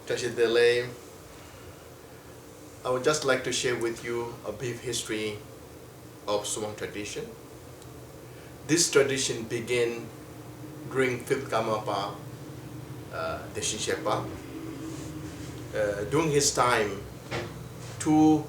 Tashidele, I would just like to share with you a brief history of Zurmang tradition. This tradition began during 5th Karmapa, Deshin Sherpa. During his time, two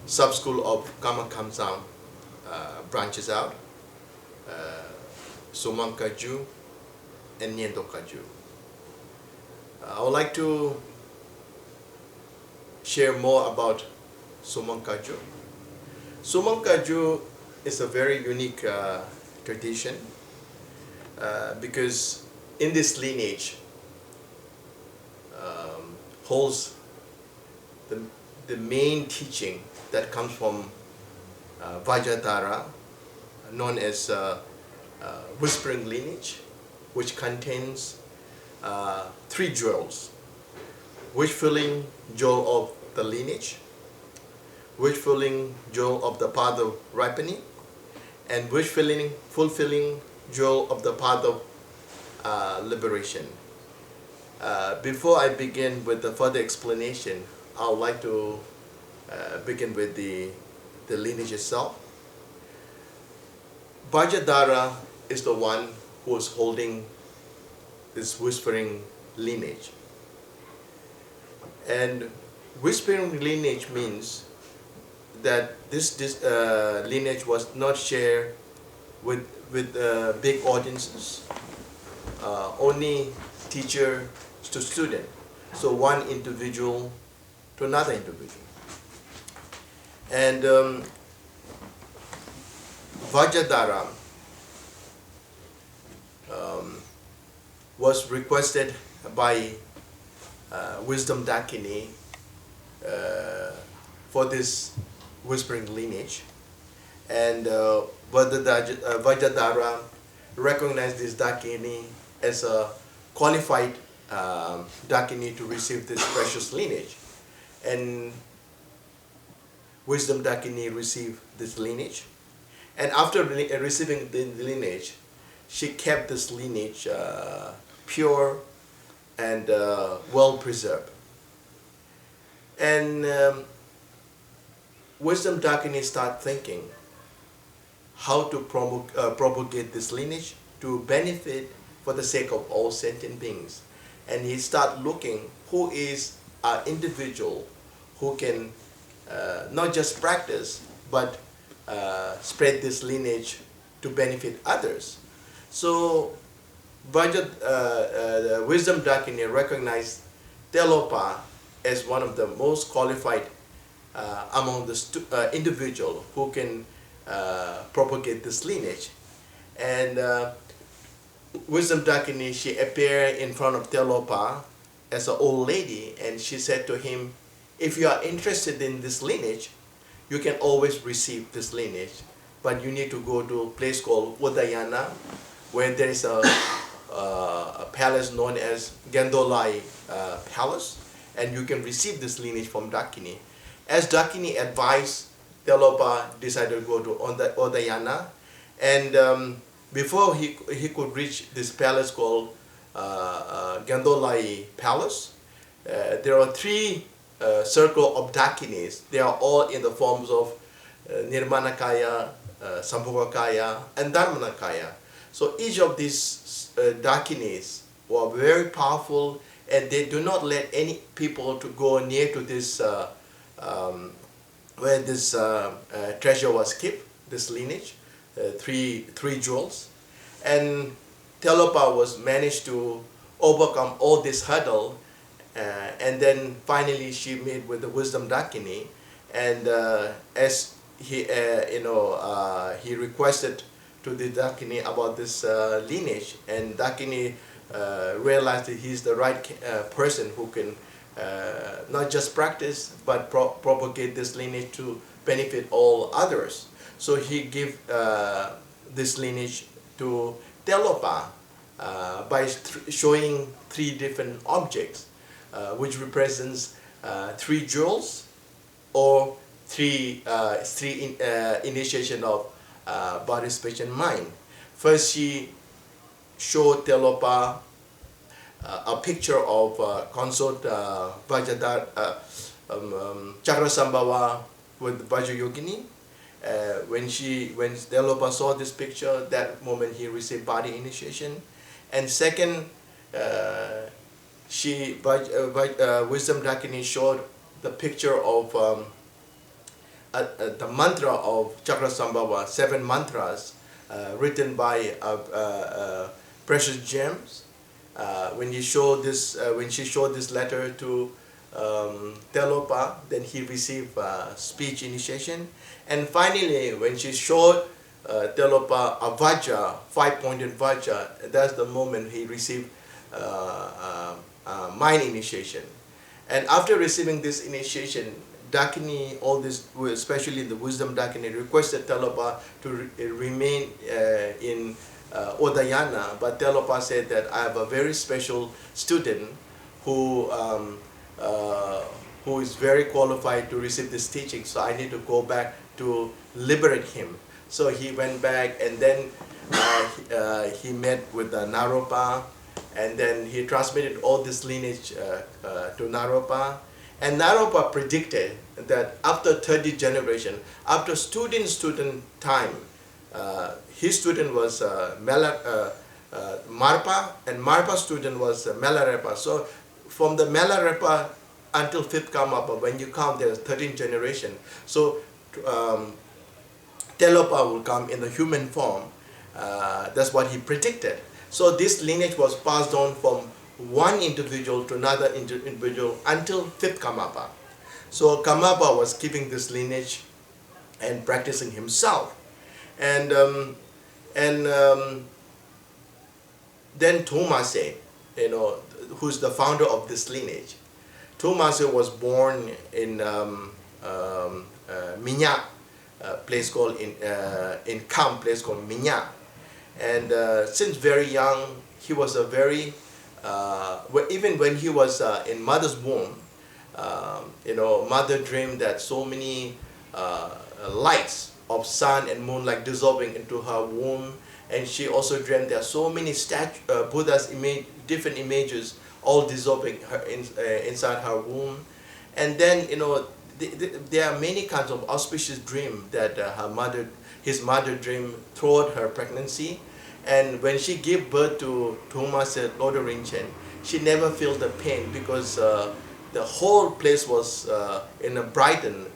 sub-school of Karma Kamsang branches out, Zurmang Kagyu and Nyendo Kagyu. I would like to share more about Zurmang Kagyu. Zurmang Kagyu is a very unique tradition because in this lineage holds the main teaching that comes from Vajradhara, known as Whispering Lineage, which contains 3 jewels: wish-filling jewel of the lineage, wish-filling jewel of the path of ripening, and fulfilling jewel of the path of liberation. Before I begin with the further explanation, I would like to begin with the lineage itself. Vajradhara is the one who is holding this whispering lineage. And whispering lineage means that this lineage was not shared with big audiences, only teacher to student, so one individual to another individual. And Vajradhara was requested by Wisdom Dakini for this whispering lineage, and Vajradhara recognized this Dakini as a qualified dakini to receive this precious lineage, and Wisdom Dakini received this lineage, and after receiving the lineage, she kept this lineage pure and well preserved. And Wisdom Dakini started thinking how to propagate this lineage to benefit for the sake of all sentient beings. And he started looking who is an individual who can not just practice but spread this lineage to benefit others. So Wisdom Dakini recognized Tilopa as one of the most qualified among the individual who can propagate this lineage. And Wisdom Dakini, she appeared in front of Tilopa as an old lady, and she said to him, if you are interested in this lineage, you can always receive this lineage, but you need to go to a place called Udayana, where there is a palace known as Gandolai Palace, and you can receive this lineage from Dakini. As Dakini advised, Tilopa decided to go to Udayana, and before he could reach this palace called Gandolai Palace, there are 3 circle of Dakinis. They are all in the forms of Nirmanakaya, Sambhogakaya, and Dharmanakaya. So each of these Dakinis were very powerful, and they do not let any people to go near to this where this treasure was kept, this lineage, 3 jewels. And Tilopa was managed to overcome all this hurdle, and then finally she met with the Wisdom Dakini, and as he he requested to the Dakini about this lineage, and Dakini realized that he's the right person who can not just practice but propagate this lineage to benefit all others. So he gave this lineage to Tilopa by showing 3 different objects, which represents 3 jewels or 3 initiation of body, speech, and mind. First, she showed Tilopa a picture of consort Vajradhara, Chakrasambhava with Vajrayogini. When Tilopa saw this picture, that moment he received body initiation. And second, Wisdom Dakini showed the picture of the mantra of Chakrasambhava, 7 mantras written by precious gems. When she showed this letter to Tilopa, then he received speech initiation. And finally, when she showed Tilopa a Vajra, 5-pointed Vajra, that's the moment he received mind initiation. And after receiving this initiation, Dakini, all this, especially the Wisdom Dakini, requested Tilopa to remain in Udayana, but Tilopa said that I have a very special student who is very qualified to receive this teaching, so I need to go back to liberate him. So he went back, and then he met with Naropa, and then he transmitted all this lineage to Naropa. And Naropa predicted that after 30 generation, after student time, his student was Marpa, and Marpa's student was Melarepa. So from the Melarepa until 5th Karmapa, when you count, there's 13 generation. So Tilopa will come in the human form. That's what he predicted. So this lineage was passed on from one individual to another individual until 5th Karmapa. So Karmapa was keeping this lineage and practicing himself. And then Trung Mase, who's the founder of this lineage. Trung Mase was born in Minyak, place called in Kam, place called Minyak. And since very young, he was a very even when he was in mother's womb, mother dreamed that so many lights of sun and moon like dissolving into her womb, and she also dreamed there are so many Buddha's different images all dissolving inside her womb. And then there are many kinds of auspicious dreams that his mother dreamed throughout her pregnancy. And when she gave birth to Trung Mase Lord Rinchen, she never felt the pain because the whole place was brightened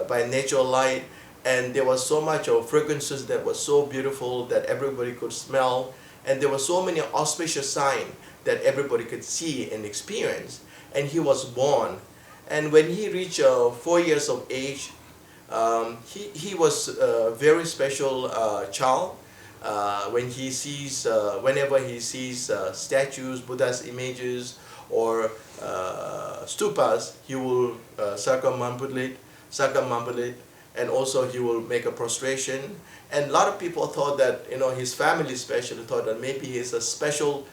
by natural light, and there was so much of fragrances that was so beautiful that everybody could smell, and there were so many auspicious signs that everybody could see and experience. And he was born, and when he reached 4 years of age, he was a very special child. Whenever he sees statues, Buddha's images, or stupas, he will circumambulate, and also he will make a prostration. And a lot of people thought that his family especially thought that maybe he's a special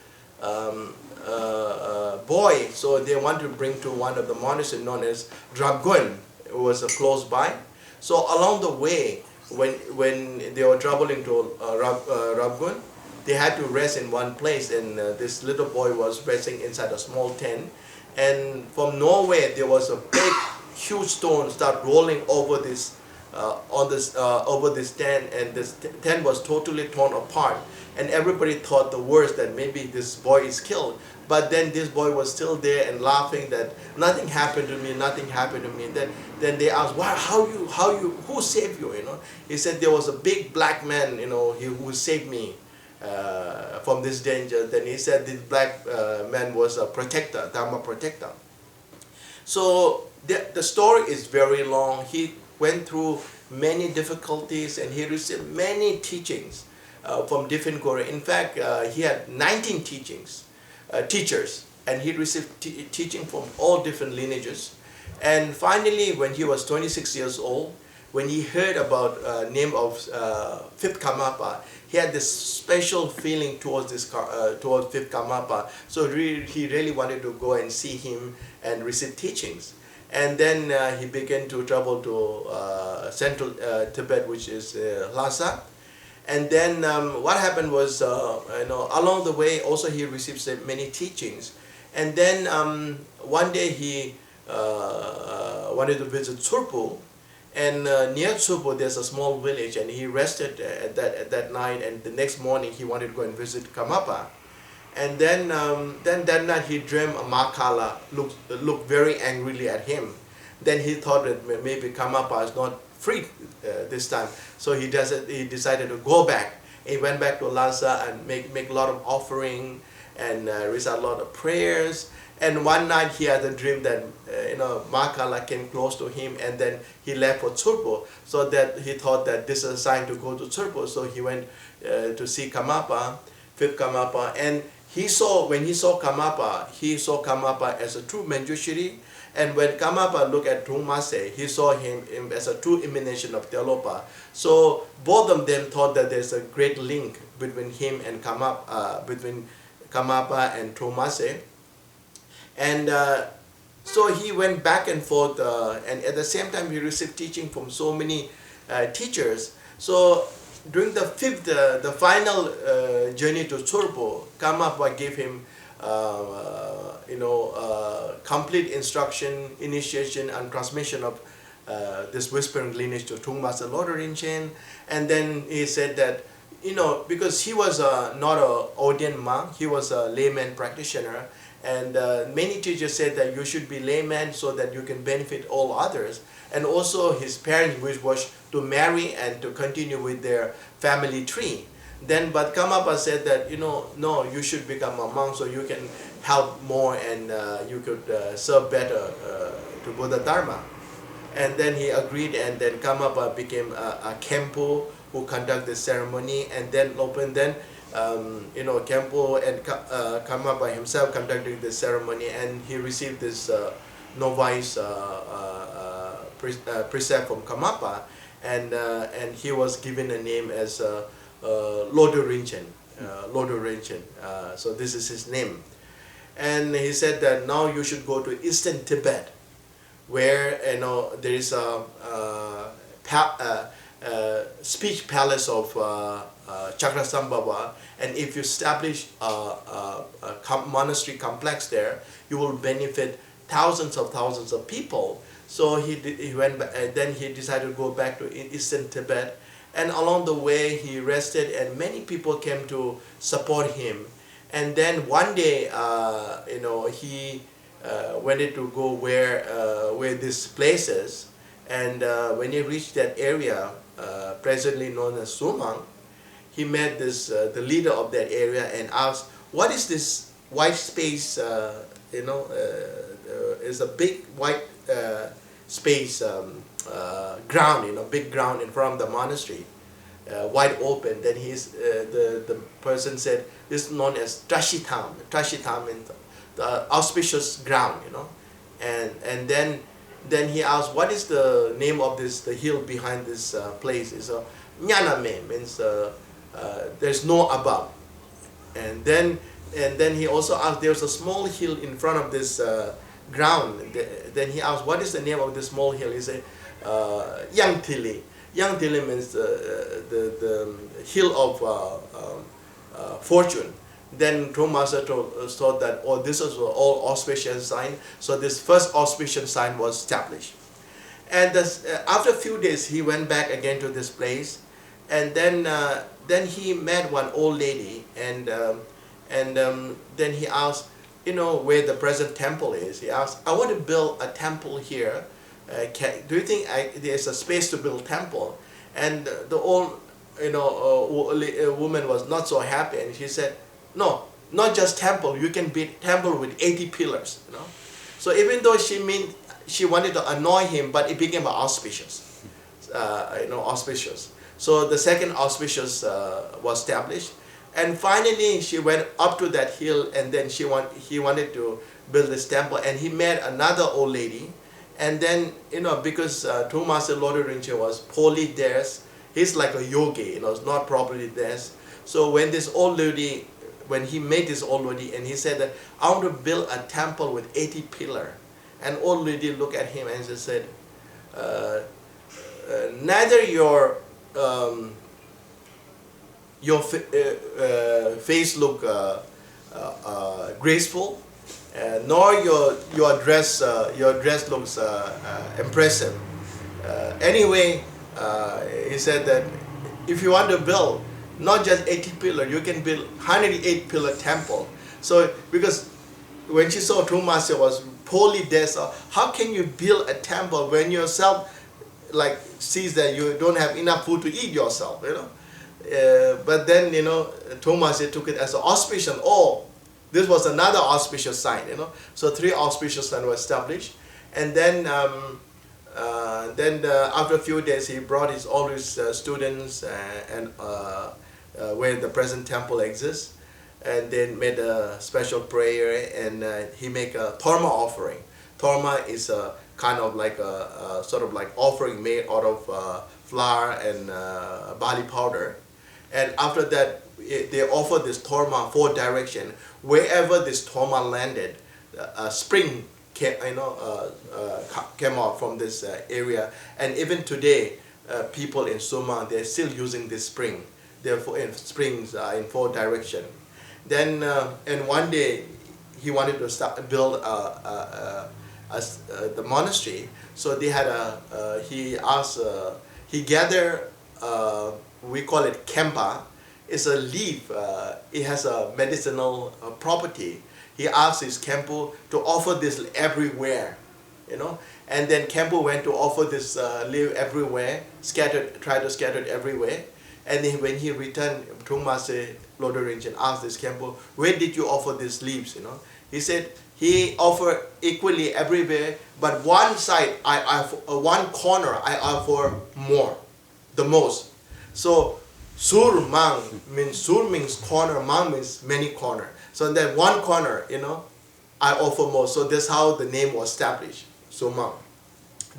boy, so they want to bring to one of the monasteries known as Rabgun, who was close by. So along the way, when they were traveling to Rabgun, they had to rest in one place, and this little boy was resting inside a small tent. And from nowhere, there was a big, huge stone start rolling over this over this tent, and this tent was totally torn apart. And everybody thought the worst, that maybe this boy is killed. But then this boy was still there and laughing that nothing happened to me, nothing happened to me. Then they asked, "Why? Who saved you?" He said there was a big black man, who saved me from this danger. Then he said this black man was a protector, Dharma protector. So the story is very long. He went through many difficulties, and he received many teachings from different guru. In fact, he had 19 teachers, and he received teaching from all different lineages. And finally, when he was 26 years old, when he heard about name of 5th Karmapa, he had this special feeling towards towards 5th Karmapa. So he really wanted to go and see him and receive teachings. And then he began to travel to central Tibet, which is Lhasa. And then what happened was, along the way, also he received many teachings. And then one day he wanted to visit Tsurpu, and near Tsurpu there's a small village, and he rested at that night. And the next morning he wanted to go and visit Karmapa. And then that night he dreamed a Makala looked very angrily at him. Then he thought that maybe Karmapa is not free this time, so he decided to go back. He went back to Lhasa and make a lot of offering and recite a lot of prayers. And one night he had a dream that Makala came close to him, and then he left for Tsurpu. So that he thought that this is a sign to go to Tsurpu. So he went to see Karmapa, fifth Karmapa, and when he saw Karmapa as a true Manjusrhi. And when Karmapa looked at Trung Mase, he saw him as a true emanation of Tilopa. So both of them thought that there's a great link between him and between Karmapa and Trung Mase. And so he went back and forth, and at the same time he received teaching from so many teachers. So during the final journey to Tsurpu, Karmapa gave him complete instruction, initiation, and transmission of this whispering lineage to Trung Mase Lodro Rinchen. And then he said that, because he was not an ordained monk, he was a layman practitioner, and many teachers said that you should be layman so that you can benefit all others. And also his parents' wish was to marry and to continue with their family tree. But Karmapa said that, no, you should become a monk so you can help more and you could serve better to Buddha Dharma. And then he agreed, and then Karmapa became a Kempo who conducted the ceremony, and then Kempo and Karmapa himself conducted the ceremony, and he received this novice precept from Karmapa, and he was given a name as Lodro Rinchen, so this is his name. And he said that now you should go to Eastern Tibet, where there is a speech palace of Chakrasambhava, and if you establish a monastery complex there, you will benefit thousands of people. So he went back, and then he decided to go back to Eastern Tibet. And along the way, he rested, and many people came to support him. And then one day, he wanted to go where this place is. And when he reached that area, presently known as Zurmang, he met the leader of that area and asked, "What is this white space? It's a big white space." Ground, big ground in front of the monastery, wide open. Then the person said, "This is known as Trashitam." Trashitam means the auspicious ground, And then he asked, "What is the name of the hill behind this place?" It's a Nyaname, means there's no above. And then he also asked, "There's a small hill in front of this ground." Then he asked, "What is the name of this small hill?" He said, Yang Tili. Yang Tili means the hill of fortune. Then Trung Mase thought that, this is all auspicious sign. So this first auspicious sign was established. And after a few days, he went back again to this place, and then he met one old lady, and then he asked, where the present temple is. He asked, "I want to build a temple here. Do you think there's a space to build temple?" And the old woman was not so happy, and she said, "No, not just temple. You can build temple with 80 pillars." So even though she wanted to annoy him, but it became auspicious. Auspicious. So the second auspicious was established, and finally she went up to that hill, and then he wanted to build this temple, and he met another old lady. And then, because Trung Mase Lodro Rinchen was poorly dressed, he's like a yogi, it's not properly dressed. So when he met this old lady, and he said that, "I want to build a temple with 80 pillars." And old lady looked at him and she said, neither your your face look graceful, nor your dress looks impressive. Anyway, he said that if you want to build not just 80 pillar, you can build 108 pillar temple. So because when she saw Trung Mase was poorly dressed, how can you build a temple when yourself like sees that you don't have enough food to eat yourself, you know? But then, you know, Trung Mase took it as an auspicious. Oh, this was another auspicious sign, you know. So 3 auspicious signs were established, and then after a few days, he brought all his students and where the present temple exists, and then made a special prayer, and he make a torma offering. Torma is a kind of like a sort of like offering made out of flour and barley powder. And after that, they offer this torma 4 direction. Wherever this torma landed, a spring came, came out from this area. And even today, people in Zurmang, they're still using this spring. Therefore, springs are in 4 direction. Then, and one day, he wanted to build the monastery. So they had he gathered, we call it kempa. It's a leaf. It has a medicinal property. He asked his Kempo to offer this everywhere, you know. And then Kempo went to offer this leaf everywhere, tried to scatter it everywhere. And then when he returned, Trung Mase Lord Rinpoche asked this Kempo, where did you offer these leaves, you know? He said he offered equally everywhere, but one side, one corner, I offer more, the most. So Zurmang means Zur means corner, Mang means many corner. So in that one corner, you know, I offer more. So that's how the name was established, Zurmang.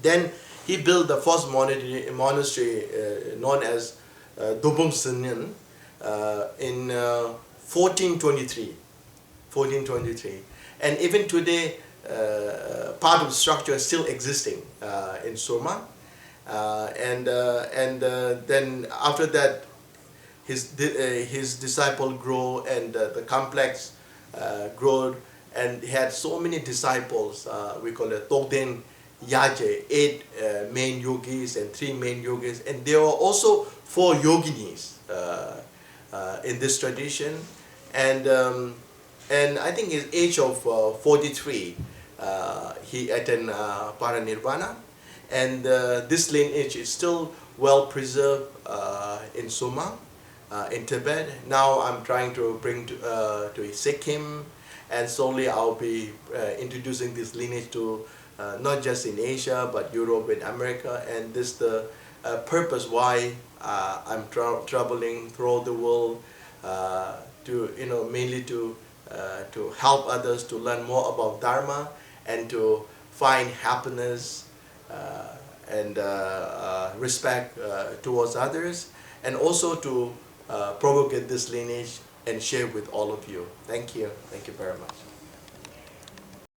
Then he built the first monastery known as Dobung Senyan in 1423. And even today, part of the structure is still existing in Zurmang. Then after that, his disciple grew, and the complex grew, and he had so many disciples. We call it Togden Yaje, 8 main yogis and 3 main yogis, and there were also 4 yoginis in this tradition. And I think his age of 43, he attained Paranirvana. And this lineage is still well preserved in Zurmang, in Tibet. Now I'm trying to bring to Sikkim, and slowly I'll be introducing this lineage to not just in Asia, but Europe and America. And this is the purpose why I'm traveling throughout the world to, you know, mainly to help others to learn more about Dharma and to find happiness and respect towards others, and also to propagate this lineage and share with all of you. Thank you. Thank you very much.